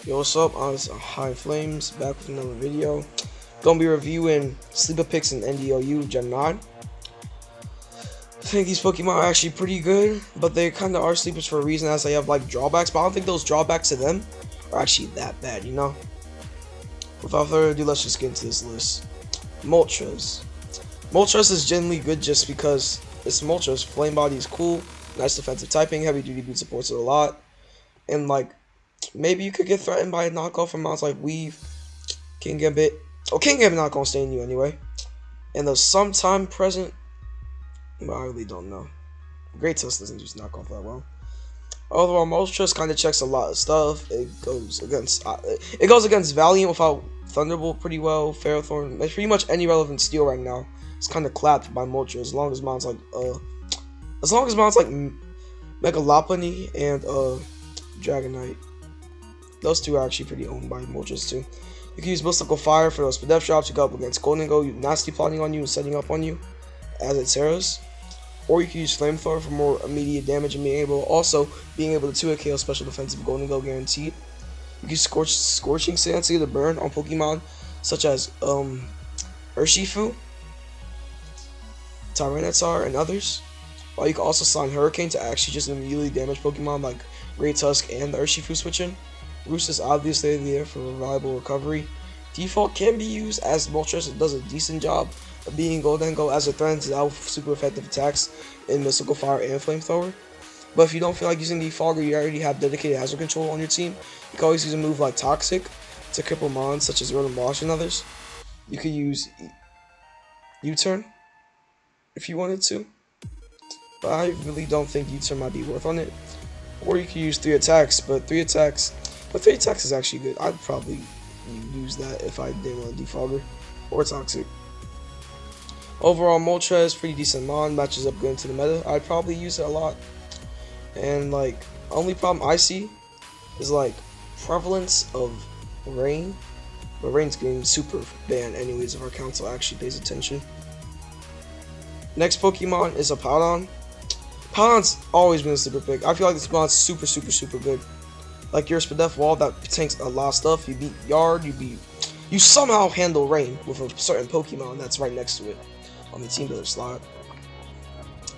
Yo, what's up? I'm High Flames, back with another video. Gonna be reviewing Sleeper Picks and NDOU Gen 9. I think these Pokemon are actually pretty good, but they kind of are sleepers for a reason, as they have like drawbacks, but I don't think those drawbacks to them are actually that bad, you know? Without further ado, let's just get into this list. Moltres. Moltres is generally good just because it's Moltres. Flame Body is cool, nice defensive typing, heavy duty beat supports it a lot, and like, maybe you could get threatened by a knockoff from mounts like Weave, Kingambit. Oh, Kingambit not gonna stay in you anyway. And the sometime present, well, I really don't know. Great Tusk doesn't just knock off that well. Overall, Moltres kind of checks a lot of stuff. It goes against Valiant without Thunderbolt pretty well. Ferrothorn, pretty much any relevant steel right now. It's kind of clapped by Moltres as long as mounts like Mega Lopunny and Dragonite. Those two are actually pretty owned by Moltres too. You can use Mystical Fire for those Spadef drops to go up against Gholdengo, nasty plotting on you and setting up on you as it Ceros. Or you can use Flamethrower for more immediate damage and being able to 2-hit KO special defensive Gholdengo guaranteed. You can use Scorching Sandsea to burn on Pokemon such as Urshifu, Tyranitar, and others. While you can also sign Hurricane to actually just immediately damage Pokemon like Great Tusk and the Urshifu switch in. Roost is obviously there for reliable recovery. Default can be used as Moltres. It does a decent job of being Gholdengo as it threatens out super effective attacks in Mystical Fire and Flamethrower. But if you don't feel like using Defog or you already have dedicated hazard control on your team, you can always use a move like Toxic to cripple mons such as Rotom Bosch and others. You could use U-Turn if you wanted to, but I really don't think U-Turn might be worth on it. Or you could use 3 attacks, but 3 attacks is actually good. I'd probably use that if I didn't want a Defogger or Toxic. Overall, Moltres pretty decent mon, matches up good into the meta. I'd probably use it a lot. And like, only problem I see is like prevalence of Rain. But Rain's getting super banned anyways if our council actually pays attention. Next Pokemon is a Powdon. Powdon's always been a sleeper pick. I feel like this mon's super good. Like your Spadef wall that tanks a lot of stuff. You beat Yard, you somehow handle Rain with a certain Pokemon that's right next to it on the team builder slot.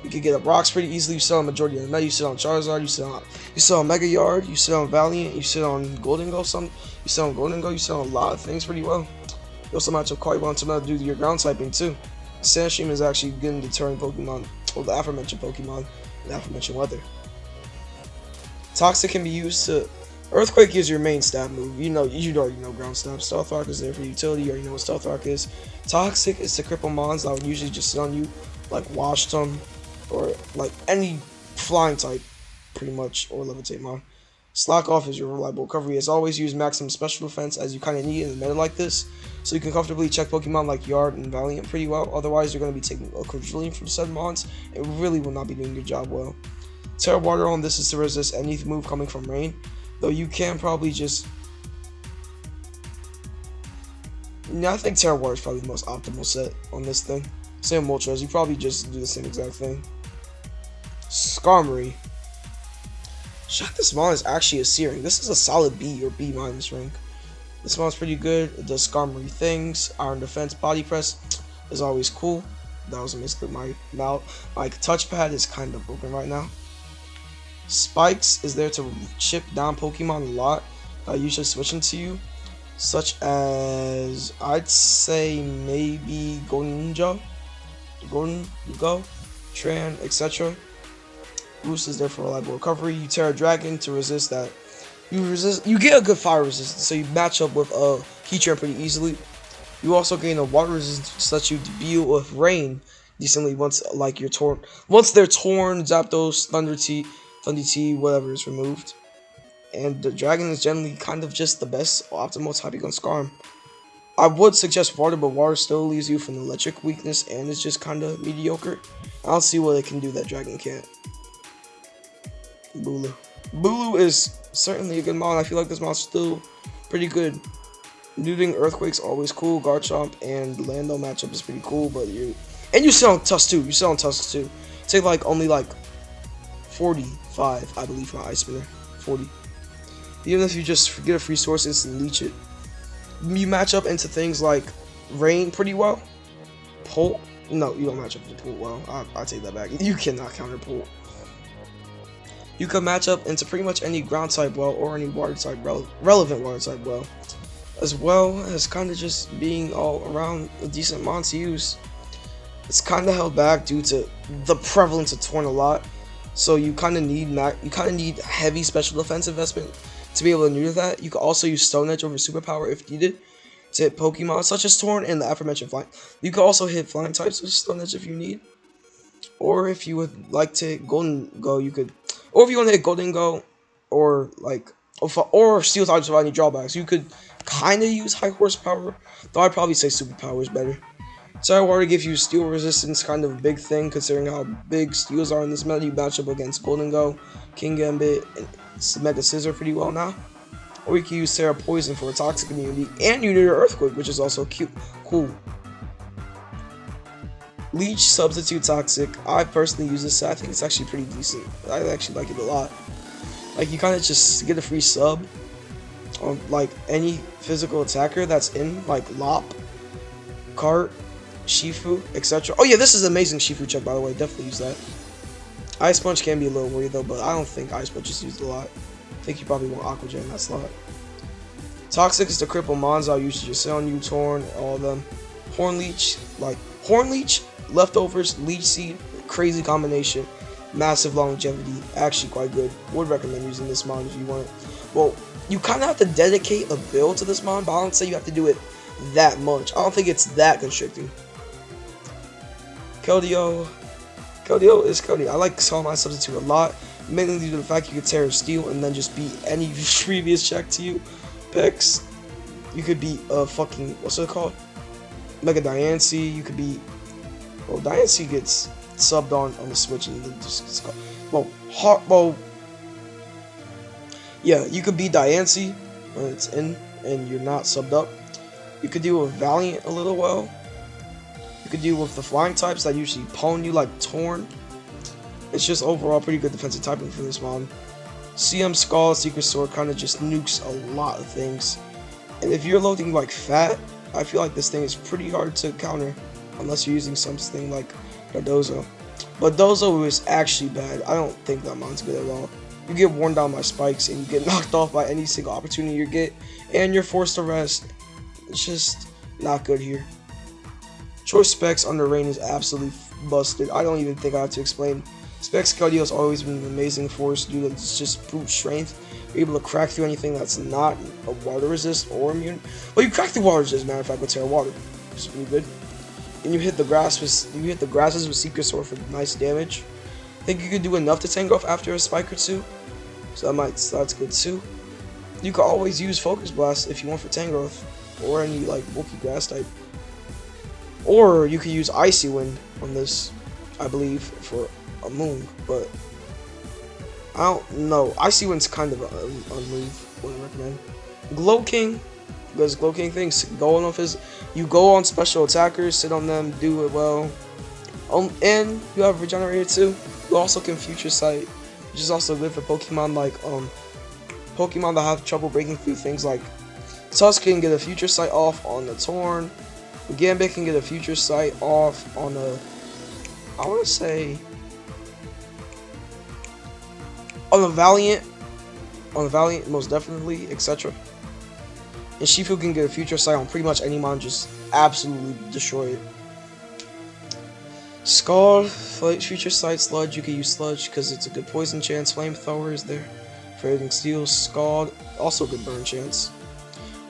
You can get up rocks pretty easily. You sit on majority of the meta. You sit on Charizard. You sit on Mega Yard. You sit on Valiant. You sit on Gholdengo. You sit on a lot of things pretty well. You also match up quite well to do your ground typing too. Sandstream is actually good in deterring Pokemon, or the aforementioned Pokemon, and aforementioned weather. Toxic can be used to. Earthquake is your main stab move. You already know ground stab. Stealth Rock is there for utility. You already know what Stealth Rock is. Toxic is to cripple mons that would usually just sit on you, like Washtum, or like any flying type, pretty much, or Levitate mon. Slack Off is your reliable recovery. As always, use maximum special defense as you kind of need in a meta like this, so you can comfortably check Pokemon like Yard and Valiant pretty well. Otherwise, you're going to be taking a quadrillion from said mons. It really will not be doing your job well. Terra Water on this is to resist any move coming from Rain. Though you can probably just... Yeah, I think Terra Water is probably the most optimal set on this thing. Same Moltres, you probably just do the same exact thing. Skarmory. Shock, this mon is actually a C rank. This is a solid B or B minus rank. This mon's pretty good. It does Skarmory things. Iron Defense, Body Press is always cool. That was a misclick. My touchpad is kind of broken right now. Spikes is there to chip down Pokemon a lot, usually switching to you, such as I'd say maybe Gholdengo, Tran, etc. Roost is there for reliable recovery. You Terra Dragon to resist that. You get a good fire resistance, so you match up with Heatran pretty easily. You also gain a water resistance that you deal with Rain decently once they're torn, Zapdos, Thunder T, whatever is removed. And the Dragon is generally kind of just the best optimal type on Skarm. I would suggest Water, but Water still leaves you from the electric weakness and is just kind of mediocre. I don't see what it can do that Dragon can't. Bulu. Bulu is certainly a good mon. I feel like this mon's still pretty good. Looting Earthquake's always cool. Garchomp and Lando matchup is pretty cool, but you sit on Tusk too. Take only 45, I believe, for my Ice Spinner. 40. Even if you just get a free source, instantly leech it. You match up into things like Rain pretty well. Pult. No, you don't match up to Pult well. I take that back. You cannot counter Pult. You can match up into pretty much any ground type well or any water type relevant water type well. As well as kind of just being all around a decent mon to use. It's kind of held back due to the prevalence of Torn a lot. So you kind of need heavy special defense investment to be able to neuter that. You can also use Stone Edge over Superpower if needed to hit Pokemon such as Torn and the aforementioned Flying. You can also hit Flying types with Stone Edge if you need. Or if you would like to hit Golden Go, you could. Or if you want to hit Golden Go, or like, or Steel types without any drawbacks, you could kind of use High Horsepower. Though I'd probably say Superpower is better. Tera Water gives you Steel resistance, kind of a big thing considering how big Steels are in this meta. You match up against Golden Go, King Gambit, and Mega Scissor pretty well now. Or you can use Tera Poison for a toxic immunity, and you neuter Earthquake, which is also cool. Leech Substitute Toxic. I personally use this set. I think it's actually pretty decent. I actually like it a lot. Like, you kind of just get a free sub on like any physical attacker that's in like Lop, Cart, Shifu, etc. Oh yeah, this is an amazing Shifu check, by the way. Definitely use that. Ice Punch can be a little worried though, but I don't think Ice Punch is used a lot. I think you probably want Aqua Jet in that slot. Toxic is the cripple mons. I'll use your Sound, Torn, all of them. Horn Leech, leftovers, Leech Seed, crazy combination, massive longevity, actually quite good. Would recommend using this mon if you want it. Well, you kind of have to dedicate a build to this mon, but I don't say you have to do it that much. I don't think it's that constricting. Keldeo is Cody. I like Saw My Substitute a lot, mainly due to the fact you could Tera Steel and then just beat any previous check to you. Pex, you could beat what's it called? Mega Diancie. You could beat, well, Diancie gets subbed on the Switch and then just gets called. Yeah, you could beat Diancie when it's in and you're not subbed up. You could deal with Valiant a little well. You could deal with the flying types that usually pwn you like Torn. It's just overall pretty good defensive typing for this mon. CM Skull Secret Sword kind of just nukes a lot of things. And if you're loading like Fat, I feel like this thing is pretty hard to counter unless you're using something like Dozo. But Dozo is actually bad. I don't think that mon's good at all. You get worn down by spikes and you get knocked off by any single opportunity you get, and you're forced to rest. It's just not good here. Choice Specs under Rain is absolutely busted. I don't even think I have to explain. Specs Keldeo has always been an amazing force due to its just brute strength. You're able to crack through anything that's not a water resist or immune. Well, you crack through water resist, matter of fact, with Tera Water, which is pretty good. And you hit the grasses with Secret Sword for nice damage. I think you could do enough to Tangrowth after a spike or two, so that's good too. You can always use Focus Blast if you want for Tangrowth or any like bulky grass type. Or you could use Icy Wind on this, I believe, for a Moon, but I don't know. Icy Wind's kind of a move. Wouldn't recommend. Glow King, because Glow King things go on you go on special attackers, sit on them, do it well. And you have Regenerator too. You also can Future Sight, which is also good for Pokemon like Pokemon that have trouble breaking through things like Tusk can get a Future Sight off on the Torn. Gambit can get a Future Sight off on a, I want to say, on the Valiant most definitely, etc. And Shifu can get a Future Sight on pretty much any mon, just absolutely destroy it. Scald, Future Sight, Sludge, you can use Sludge because it's a good poison chance. Flamethrower is there for hitting Steel. Scald, also good burn chance.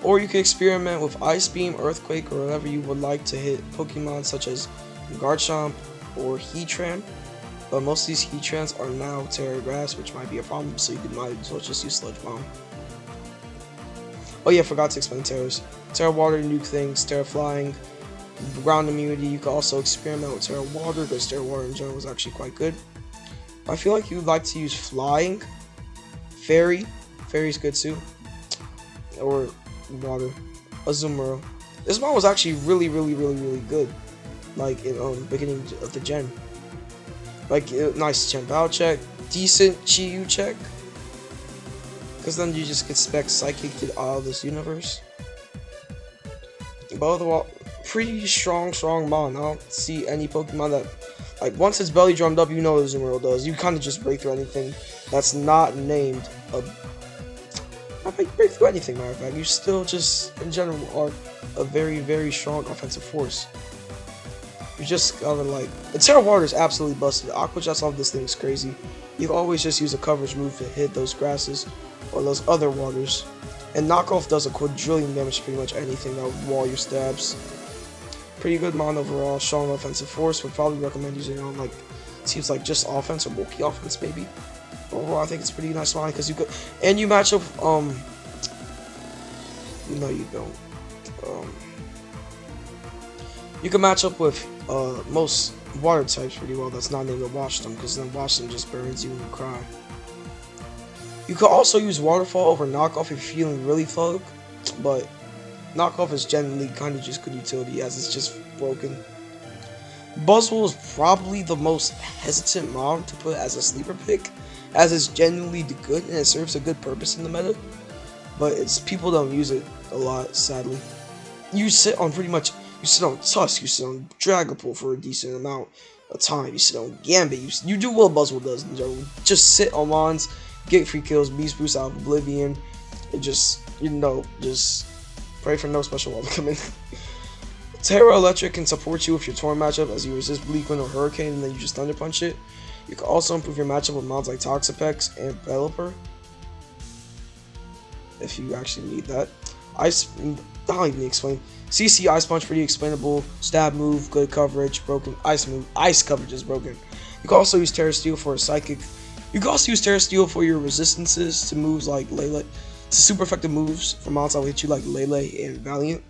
Or you can experiment with Ice Beam, Earthquake, or whatever you would like to hit Pokemon such as Garchomp or Heatran. But most of these Heatrans are now Tera Grass, which might be a problem, so you might as well just use Sludge Bomb. Oh yeah, forgot to explain Tera's. Tera Water, nuke things, Tera Flying, ground immunity. You can also experiment with Tera Water, because Tera Water in general is actually quite good. I feel like you'd like to use Flying, Fairy's good too, or Water, Azumarill. This one was actually really good, like in beginning of the gen. Like nice Chen Bao check, decent Chi Yu check. because then you just get spec psychic to out of this universe. But overall, pretty strong mon. I don't see any Pokemon that, like, once it's belly drummed up, you know what Azumarill does. You kind of just break through anything that's not named break through anything, matter of fact. You still just, in general, are a very, very strong offensive force. You just gotta, like, and Terra Water is absolutely busted. Aqua Jets off this thing is crazy. You can always just use a coverage move to hit those grasses or those other waters. And Knockoff does a quadrillion damage to pretty much anything that would wall your stabs. Pretty good mon overall, strong offensive force. Would probably recommend using it on, like, teams like just offense or bulky offense maybe. Overall, I think it's pretty nice mon because you could, and you match up, no you don't. You can match up with most water types pretty well. That's not named to Wash Them, because then Wash Them just burns you when you cry. You could also use Waterfall over Knockoff if you're feeling really thug, but Knockoff is generally kind of just good utility as it's just broken. Buzzwole is probably the most hesitant mon to put as a sleeper pick, as it's genuinely good and it serves a good purpose in the meta, but it's people don't use it a lot, sadly. You sit on you sit on Tusk, you sit on Dragapult for a decent amount of time, you sit on Gambit, you do what Buzzwole does in general. Just sit on mons, get free kills, Beast Boost out of Oblivion, and just, just pray for no special wall to come in. Terra Electric can support you with your Torn matchup as you resist Bleak Wind or Hurricane and then you just Thunder Punch it. You can also improve your matchup with mons like Toxapex and Pelipper, if you actually need that. I'll even explain. CC Ice Punch, pretty explainable. Stab move, good coverage, broken. Ice move, ice coverage is broken. You can also use Terra Steel for a psychic. You can also use Terra Steel for your resistances to moves like Lele, to super effective moves for mons that will hit you like Lele and Valiant.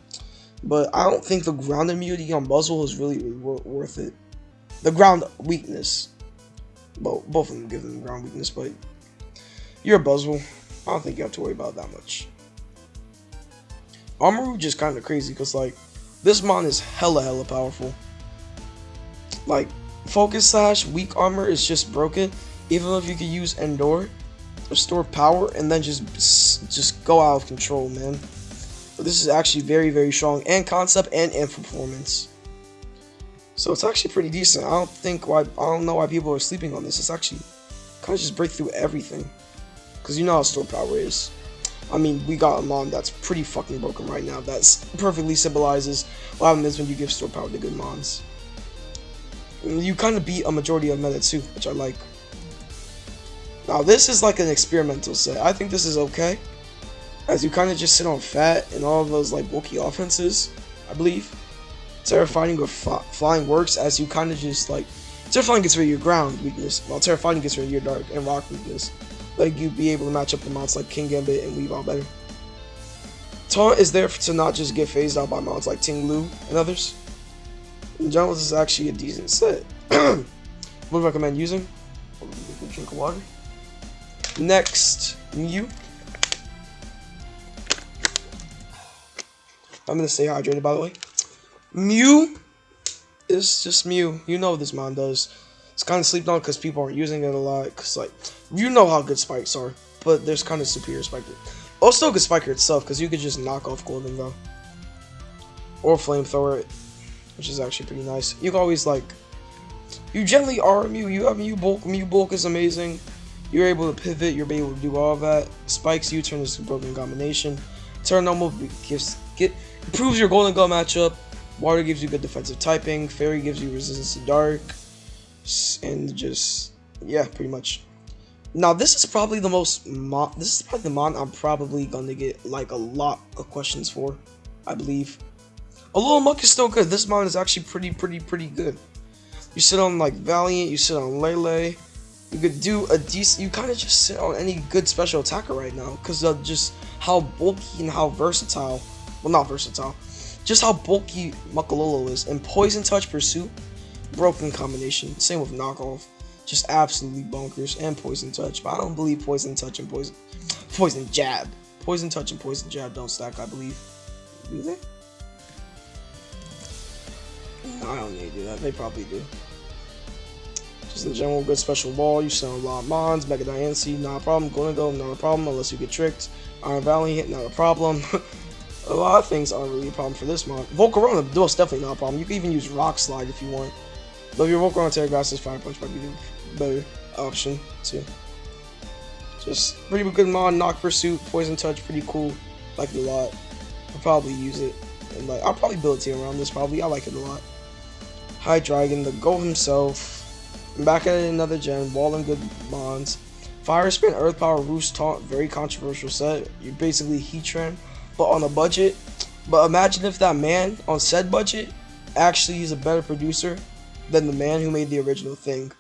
But I don't think the ground immunity on Buzzwole is really worth it. The ground weakness. Well, both of them give them ground weakness, but you're a Buzzwole. I don't think you have to worry about that much. Armarouge is kind of crazy because, like, this mon is hella powerful. Like, Focus Sash, weak armor is just broken. Even if you could use Endure, restore power, and then just go out of control, man. But this is actually very strong, and concept and performance. So it's actually pretty decent. I don't know why people are sleeping on this. It's actually kind of just break through everything, because you know how store power is. I mean, we got a mon that's pretty fucking broken right now. That perfectly symbolizes what happens when you give store power to good mons. You kind of beat a majority of meta too, which I like. Now this is like an experimental set. I think this is okay, as you kind of just sit on fat and all of those like bulky offenses, I believe. Terrifying or flying works as you kind of just like, Terrifying gets rid of your ground weakness, while Terrifying gets rid of your dark and rock weakness. Like, you'd be able to match up the mons like King Gambit and Weavile better. Taunt is there to not just get phased out by mons like Ting Lu and others. In general, this is actually a decent set. Would recommend using. Drink of water. Next, Mew. I'm gonna stay hydrated, by the way. Mew is just Mew. You know what this mon does. It's kind of slept on because people aren't using it a lot. Because, like, you know how good spikes are, but there's kind of superior spiker. Also, good spiker itself, because you could just knock off Golden Gun or flamethrower it, which is actually pretty nice. You can always, like, you generally are a Mew. You have Mew Bulk. Mew Bulk is amazing. You're able to pivot. You're able to do all of that. Spikes U-turn is a broken combination. Turn normal improves your Golden Gun matchup. Water gives you good defensive typing. Fairy gives you resistance to dark. And just, yeah, pretty much. Now this is probably the mon I'm probably gonna get like a lot of questions for, I believe. Alolan Muck is still good. This mon is actually pretty good. You sit on like Valiant, you sit on Lele. You could do a decent, you kind of just sit on any good special attacker right now because of just how bulky and how versatile, well, not versatile, just how bulky Muckalolo is. And Poison Touch Pursuit, broken combination. Same with Knockoff, just absolutely bonkers. And Poison Touch, but I don't believe Poison Touch and Poison Jab. Poison Touch and Poison Jab don't stack, I believe. Do they? No, I don't need to do that. They probably do. Just in general, good special wall. You send a lot of mons. Mega Diancie, not a problem. Golden Go, not a problem unless you get tricked. Iron Valiant, not a problem. A lot of things aren't really a problem for this mod. Volcarona, most definitely not a problem. You can even use Rock Slide if you want. But if your Volcarona Terra Grass, Fire Punch might be the better option too. Just pretty good mod. Knock Pursuit, Poison Touch, pretty cool. Like it a lot. I'll probably use it. And like, I'll probably build a team around this. Probably, I like it a lot. Hydreigon, the GOAT himself. Back at another gen. Wall and good mons. Fire Spin, Earth Power, Roost Taunt, very controversial set. You're basically Heatran, but on a budget. But imagine if that man on said budget actually is a better producer than the man who made the original thing.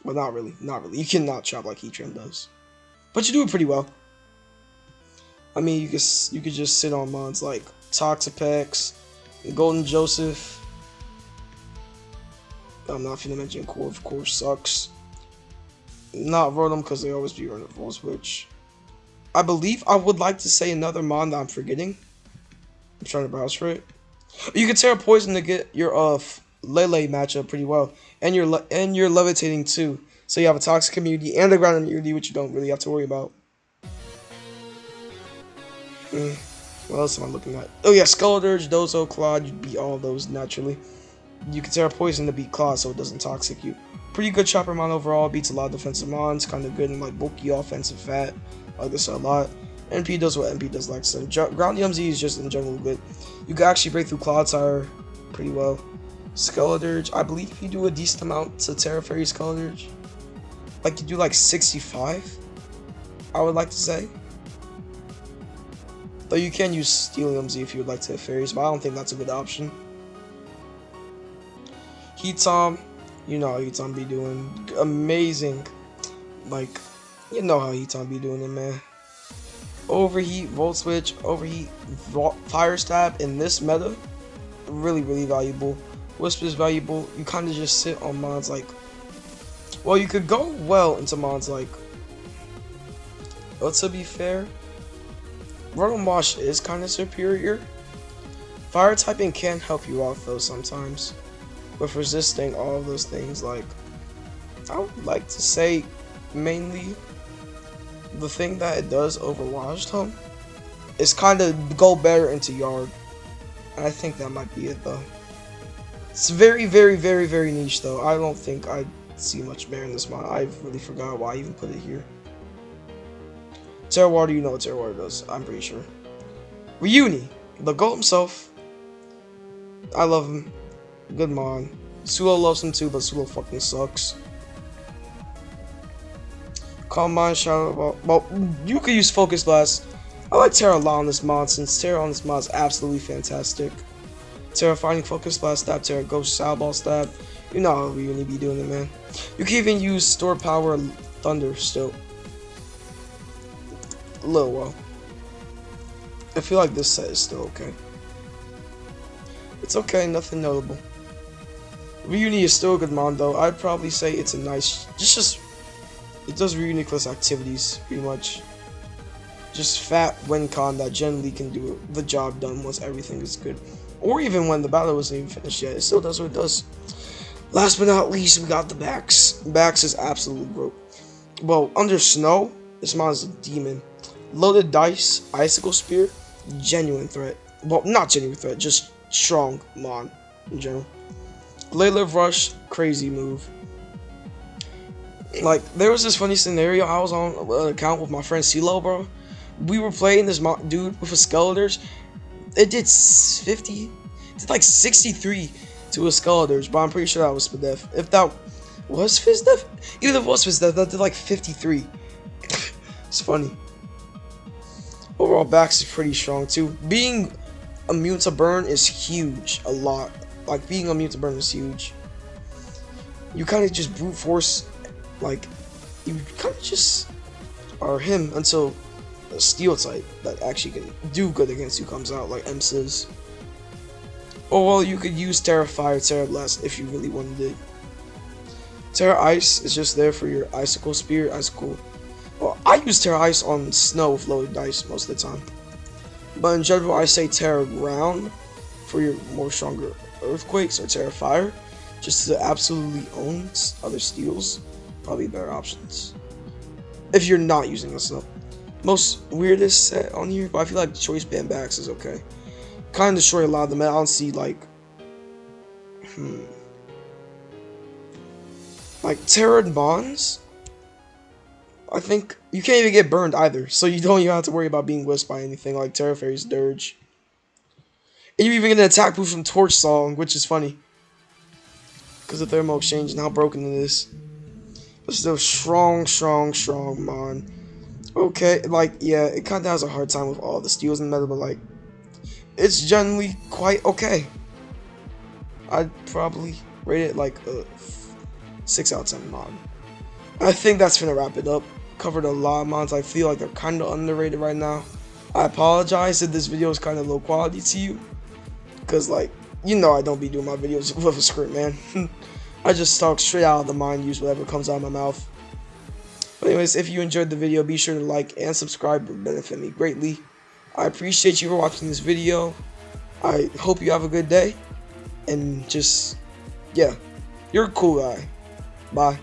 Well, not really, not really. You cannot chop like Heatran does, but you do it pretty well. I mean, you could just sit on mons like Toxapex, Golden Joseph. I'm not gonna mention Core, of course, sucks. Not Rotom because they always be running Full Switch. I believe I would like to say another mon that I'm forgetting. I'm trying to browse for it. You can Terra Poison to get your Lele matchup pretty well, and you're levitating too. So you have a Toxic immunity and a ground immunity, which you don't really have to worry about. What else am I looking at? Oh yeah, Skeledurge, Dozo, Claude. You beat all those naturally. You can Terra Poison to beat Claude, so it doesn't toxic you. Pretty good chopper mon overall. Beats a lot of defensive mons. Kind of good in like bulky offensive fat. I like this a lot. NP does what NP does, like I said. Ground DMZ is just in general good. You can actually break through Clodsire pretty well. Skeledurge, I believe if you do a decent amount to Terra Fairy Skeledurge, like you do like 65, I would like to say. Though you can use Steelium Z if you would like to hit fairies, but I don't think that's a good option. Heatom, you know how Heatom be doing. Amazing. Like, you know how Heatom be doing it, man. Overheat, Volt Switch, Overheat, Fire Stab in this meta, really, really valuable. Wisp is valuable. You kind of just sit on mons like, well, you could go well into mons like, but to be fair, Rotom Wash is kind of superior. Fire typing can help you out though sometimes, with resisting all of those things. Like, I would like to say mainly the thing that it does over Wash Tongue is kind of go better into Yard, and I think that might be it though. It's very, very, very, very niche though. I don't think I see much better in this mod. I really forgot why I even put it here. Terra Water, you know what Terra Water does, I'm pretty sure. Reuni, the GOAT himself. I love him. Good mod. Sulo loves him too, but Sulo fucking sucks. Combine, Shadow Ball. Well, you could use Focus Blast. I like Terra a lot on this mod, since Terra on this mod is absolutely fantastic. Terra Fighting, Focus Blast, Stab, Terra Ghost, Shadow Ball, Stab. You know how we really be doing it, man. You can even use Store Power Thunder still. A little well. I feel like this set is still okay. It's okay, nothing notable. Reuni is still a good mod though. I'd probably say it's a nice, just it does Reuniculous activities pretty much. Just fat win con that generally can do the job done once everything is good, or even when the battle wasn't even finished yet. It still does what it does. Last but not least, we got the Bax. Bax is absolutely broke. Well, under Snow, this mod is a demon. Loaded Dice, Icicle Spear, genuine threat. Well, not genuine threat, just strong mod in general. Laylive Rush, crazy move. Like, there was this funny scenario. I was on an account with my friend CeeLo, bro. We were playing this dude with a Skeledurge. It did 50, it did like 63 to a Skeledurge, but I'm pretty sure that was Spadef. If that was Fizdef, either it was Fizdef, that did like 53. It's funny. Overall, Bax is pretty strong too. Being immune to burn is huge, a lot. Like, being immune to burn is huge. You kind of just brute force, like, you kind of just are him until a steel type that actually can do good against you comes out, like Emsiz. Or, well, you could use Terra Fire, Terra Blast if you really wanted it. Terra Ice is just there for your Icicle Spear, Icicle. Well, I use Terra Ice on Snow with loaded dice most of the time. But in general, I say Terra Ground for your more stronger Earthquakes, or Terra Fire just to absolutely own other steals, probably better options. If you're not using this up. Most weirdest set on here, but I feel like Choice Band Backs is okay. Kind of destroy a lot of them. I don't see like Terra and Bonds. I think you can't even get burned either, so you don't even have to worry about being whisked by anything like Terra Fairy's Dirge. And you even get an attack boost from Torch Song, which is funny because of Thermal Exchange and how broken it is. But still, strong Mon. Okay, like, yeah, it kind of has a hard time with all the steals in the meta, but like, it's generally quite okay. I'd probably rate it like a 6 out of 10 mod. I think that's gonna wrap it up. Covered a lot of mods. I feel like they're kind of underrated right now. I apologize if this video is kind of low quality to you, because like, you know, I don't be doing my videos with a script, man. I just talk straight out of the mind, use whatever comes out of my mouth. But anyways, if you enjoyed the video, be sure to like and subscribe. It would benefit me greatly. I appreciate you for watching this video. I hope you have a good day. And just, yeah, you're a cool guy. Bye.